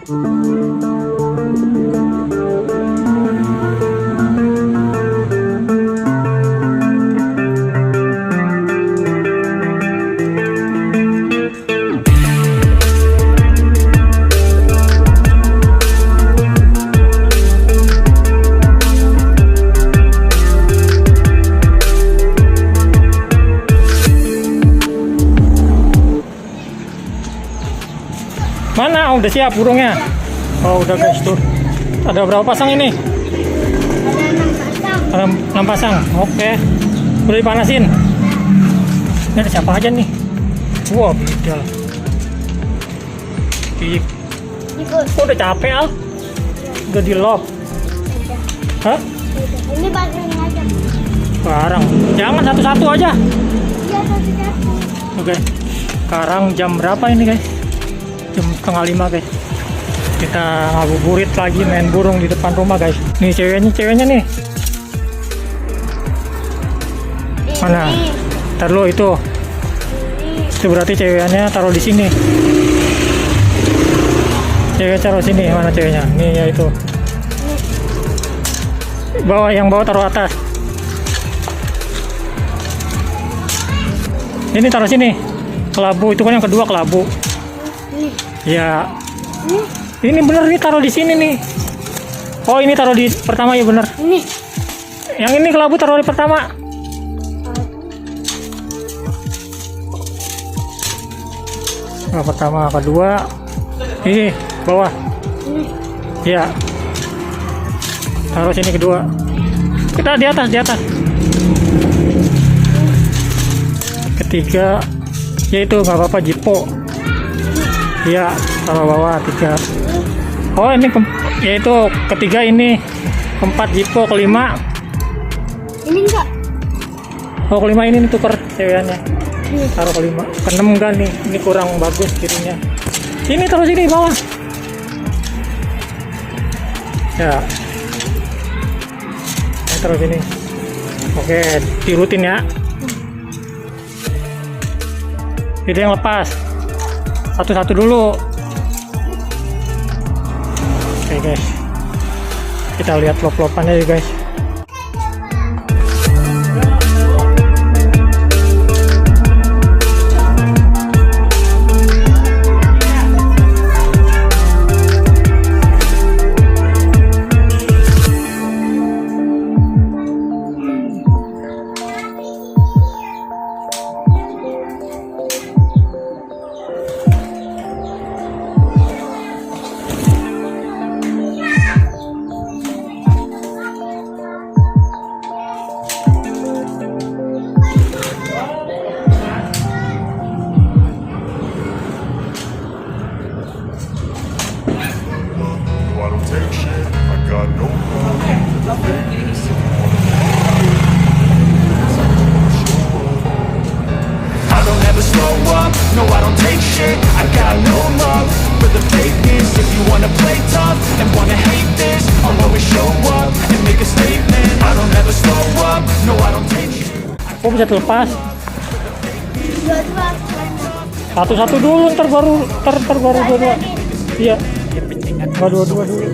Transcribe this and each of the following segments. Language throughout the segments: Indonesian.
Mana? Oh, udah siap burungnya. Oh, udah guys tuh. Ada berapa pasang ini? Ada 6 pasang. Oke. Udah dipanasin. Ini ada siapa aja nih? Wow, bidal. Oh, udah capek Al. Udah di lob. Hah? Ini bareng aja. Barang. Jangan satu-satu aja. Iya, satu-satu. Oke. Sekarang jam berapa ini guys? Jam 4:30 guys. Kita ngabuburit lagi main burung di depan rumah guys. Nih ceweknya nih. Mana? Ntar lo itu. Itu berarti ceweknya taruh di sini. Cewek taruh sini. Mana ceweknya? Nih ya itu. Yang bawah taruh atas. Ini taruh sini. Kelabu itu kan yang kedua kelabu. Ya. Ini bener nih taruh di sini nih. Oh, ini taruh di pertama ya bener. Ini. Yang ini kelabu taruh di pertama. Nah, pertama, kedua. Ini bawah. Ini. Ya. Taruh sini kedua. Kita di atas. Ketiga. Ya itu nggak apa-apa jipo. Ya, taruh bawah 3. Oh, ini yaitu ketiga ini, keempat jipo, kelima. Ini enggak. Oh, kelima ini tuker cewekannya. Taruh kelima. Keenam enggak nih? Ini kurang bagus kirinya. Ini taruh sini bawah. Ya. Ini taruh sini. Oke, dirutin ya. Ini yang lepas. Satu-satu dulu. Oke guys, kita lihat lop-lopannya ya guys. No, I don't take shit. I got no love for the fakeness. If you wanna play tough and wanna hate this, I'll always show up and make a statement. I don't ever slow up. No, I don't take shit. Oh, bisa terlepas. Dua-dua. Satu-satu dulu, ntar baru dua-dua. Iya. Nggak dua-dua dulu.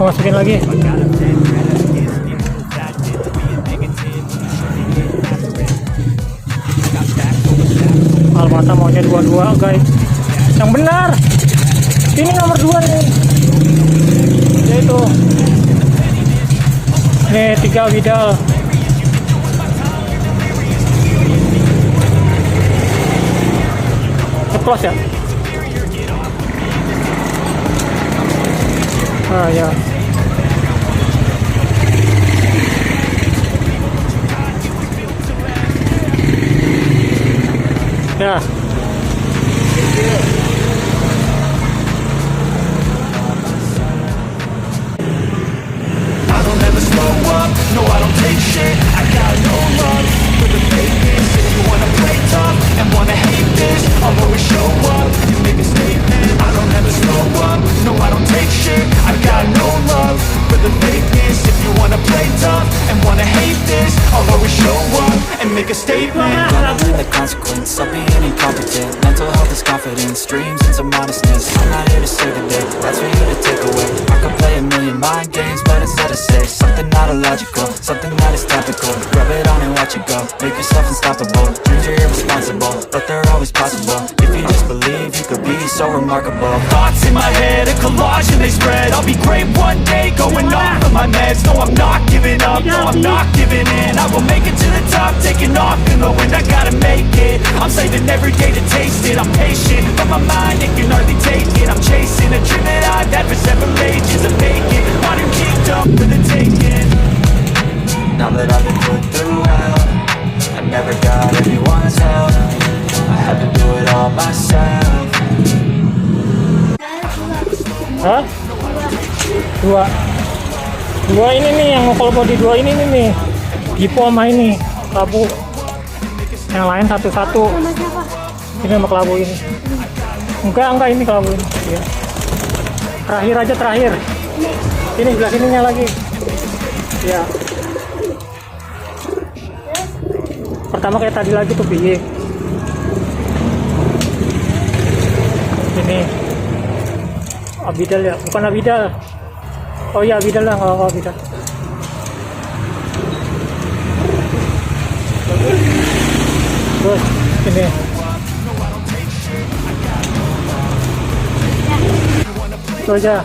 Masukin lagi. Almata maunya dua-dua guys. Yang benar. Ini nomor 2 nih. Yaitu. Nih 3 widal. Ceplos ya. Ah ya. Ya. I don't ever slow up. No, I don't take shit. I got no love for the fakeness. If you wanna play tough and wanna hate this, I'll always show up and make a statement. I don't ever slow up. No, I don't take shit. I got no love for the fakeness. If you wanna play tough and wanna hate this, I'll always show up and make a statement. The consequence of being incompetent. Mental health is confidence, dreams and some honestness. I'm not here to save the day, that's for you to take away. I could play a million mind games, but instead I say something not illogical, something that is topical. Rub it on and watch it go, make yourself unstoppable. Dreams are irresponsible, but they're always possible. If you just believe, you could be so remarkable. Thoughts in my head, a collage and they spread. I'll be great one day, going off of my meds. No, I'm not giving up, no, I'm not giving in. I will make it to the top, taking off in the wind. I gotta make it, I'm saving every day to taste it. I'm patient, but my mind, it can hardly take it. I'm chasing a dream that I've had for several ages. A vacant, modern kingdom for the taking. Now that I've been put through hell, I never got anyone's help. I had to do it all myself. Hah? Dua ini nih yang kalau body dua ini nih Jeepo sama ini kelabu. Yang lain satu-satu. Sama siapa? Ini sama kelabu ini. Enggak ini kelabu ini. Ya. Terakhir. Ini sebelah sininya lagi. Ya. Pertama kayak tadi lagi tuh piye. Ini Abidal ya, bukan Abidal. Oh iya Abidal lah, kalau Abidal. Terus ini itu aja.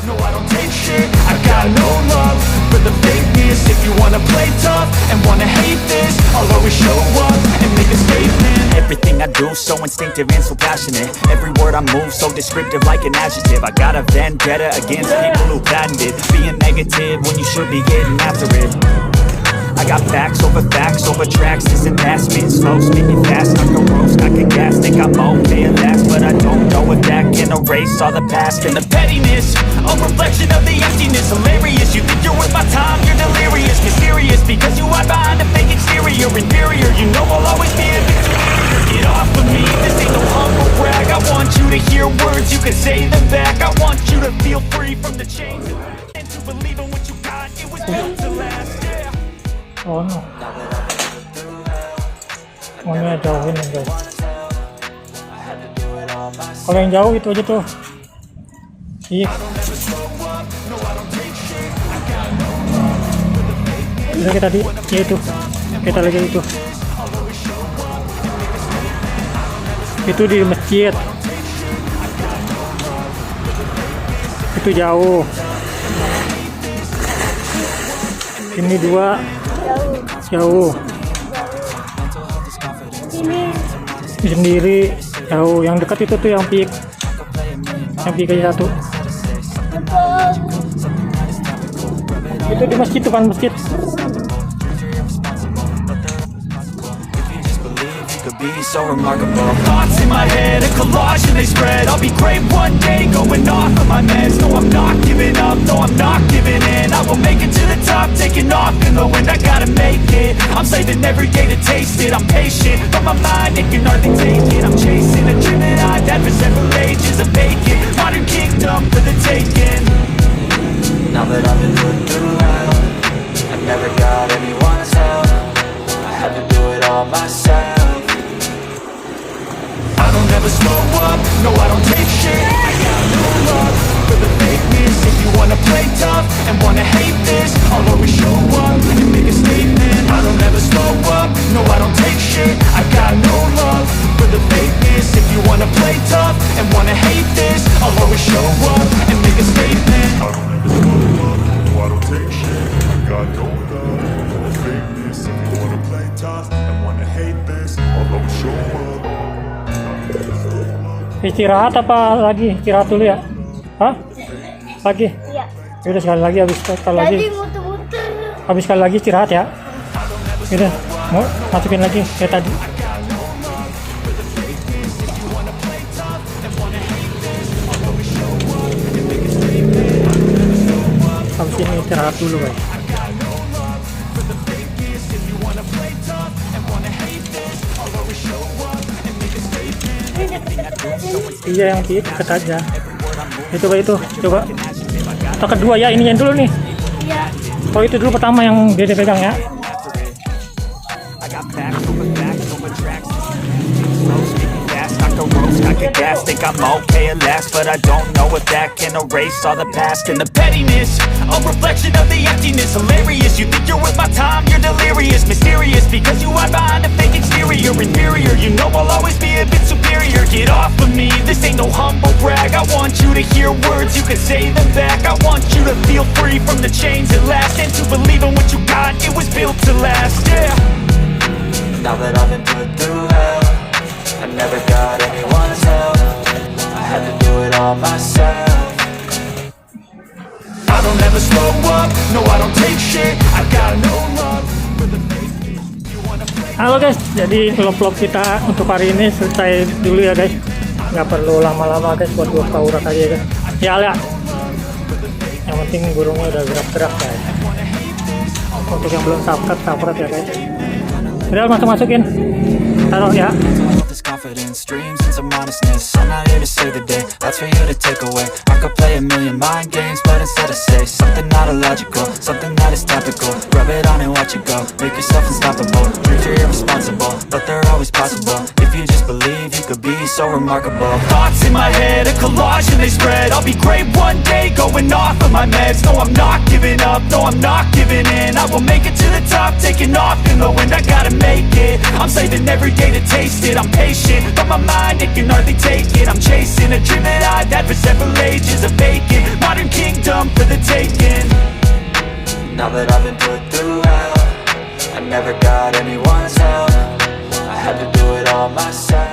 No, I don't take shit, I got no love for the fakeness. If you wanna play tough and wanna hate this, I'll always show up and make a statement. Everything I do so instinctive and so passionate. Every word I move so descriptive like an adjective. I got a vendetta against people who patented being negative when you should be getting after it. I got facts over tracks. This and that, spitting slow, speaking fast, like a roast. I can gas, think I'm okay and last, but I don't know if that can erase all the past and the pettiness. A reflection of the emptiness, hilarious. You think you're worth my time, you're delirious, mysterious, because you hide behind a fake exterior, inferior. You know I'll always be a victorious. Get off of me, this ain't no humble brag. I want you to hear words, you can say them back. I want you to feel free from the chains and to believe in what you got. It was built to last. Yeah. Oh no. Oh ini jauhin ya guys. Kalau yang jauh itu aja tuh. Iya. Udah kita tadi, ya itu. Kita lagi itu. Itu di masjid. Itu jauh. Ini dua. Jauh. Ini sendiri jauh. Yang dekat itu tuh yang peak aja satu. Itu di masjid tuh kan, masjid. Be so remarkable. Thoughts in my head, a collage and they spread. I'll be great one day, going off of my meds. No, I'm not giving up, no, I'm not giving in. I will make it to the top, taking off in the wind. I gotta make it, I'm saving every day to taste it. I'm patient, but my mind, it can hardly take it. I'm chasing a dream that I've had for several ages. A vacant, modern kingdom for the taking. Now that I've been put through hell, I never got anyone's help. I had to do it all myself. I don't ever slow up, no I don't take shit. I got no love for the fakeness. If you wanna play tough and wanna hate this, I'll always show up and make a statement. I don't ever slow up, no I don't take shit. I got no love for the fakeness. If you wanna play tough and wanna hate this, I'll always show up and make a statement. I don't ever slow up, no I don't take shit. I got no love for the fakeness. If you wanna play tough and wanna hate this, I'll always show up. Istirahat apa lagi? Istirahat dulu ya? Hah? Lagi? Iya. Yaudah sekali lagi, habis sekali lagi. Tadi muter-muter. Habis sekali lagi istirahat ya. Yaudah, mau masukin lagi kayak tadi. Habis ini istirahat dulu guys. Iya yang deket aja. Itu coba itu, coba. Atau kedua ya, ini yang dulu nih. Iya. Oh itu dulu pertama yang dia pegang ya. got facts over tracks. Slow, speaking fast, knock the ropes, knock your gas. Think I'm okay at last, but I don't know if that can erase all the past. And the pettiness, a reflection of the emptiness. Hilarious, you think you're worth my time, you're delirious. Mysterious, because you hide behind a fake exterior. Inferior, you know I'll always be a bit superior. Get off of me, this ain't no humble brag. I want you to hear words, you can say them back. I want you to feel free from the chains at last, and to believe in what you got, it was built to last, yeah. Now that I've been put through hell, I never got anyone's help, I had to do it all myself. I don't ever slow up, no I don't take shit, I got no love for the fakeness. You wanna play? Halo guys, jadi vlog kita untuk hari ini selesai dulu ya guys. Nggak perlu lama-lama guys, buat gua kaurak aja guys. Ya lah. Yang penting burungnya udah gerak-gerak guys. Untuk yang belum subscribe ya guys. Udah masukin. Taruh ya. This confidence, dreams and some honestness. I'm not here to save the day, that's for you to take away. I could play a million mind games, but instead I say something not illogical, something that is topical. Rub it on and watch it go, make yourself unstoppable. Dreams are irresponsible, but they're always possible. If you just believe, you could be so remarkable. Thoughts in my head, a collage and they spread. I'll be great one day, going off of my meds. No, I'm not giving up, no, I'm not giving in. I will make it to the top, taking off in the wind. I gotta make it, I'm saving every day to taste it. I'm patient, but my mind, it can hardly take it. I'm chasing a dream that I've had for several ages. A vacant, modern kingdom for the taking. Now that I've been put through hell, I never got anyone's help, I had to do it all myself.